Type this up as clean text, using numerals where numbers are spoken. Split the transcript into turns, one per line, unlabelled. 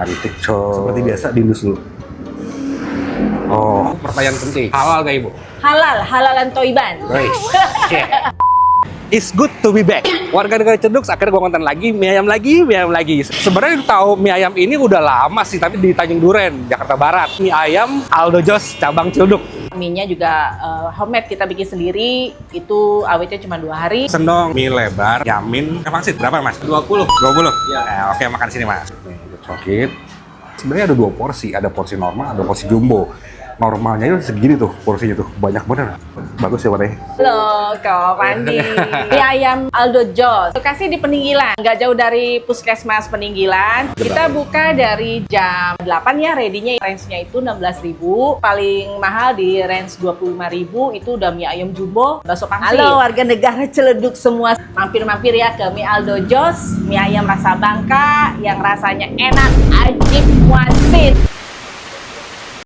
Mari cek. Seperti biasa diindus dulu. Oh, pertanyaan penting. Halal nggak Ibu?
Halal, halalan toiban.
It's good to be back. Warga negara Cenduk, akhirnya gue konten lagi, mie ayam lagi. Sebenarnya tahu mie ayam ini udah lama sih, tapi di Tanjung Duren, Jakarta Barat. Mie ayam Aldo Jos, cabang Cilduk.
Mie-nya juga homemade, kita bikin sendiri. Itu awetnya cuma 2 hari.
Sendong, mie lebar, yamin. Pangsit berapa Mas? 20. 20? Iya. Oke, makan sini Mas. Nih, cokit. Sebenarnya ada 2 porsi, ada porsi normal, ada porsi jumbo. Normalnya itu segini tuh porsinya tuh, banyak bener. Bagus ya warnanya.
Halo, Kak Pandi. Mie ayam Aldo Jos. Lokasi di Peninggilan, nggak jauh dari Puskesmas Peninggilan. Kita buka dari jam 8 ya, ready-nya range-nya itu 16.000. Paling mahal di range 25.000 itu udah mie ayam jumbo, bakso pangsit. Halo warga negara Ciledug semua, mampir-mampir ya ke mie Aldo Jos, mie ayam rasa Bangka yang rasanya enak, ajib.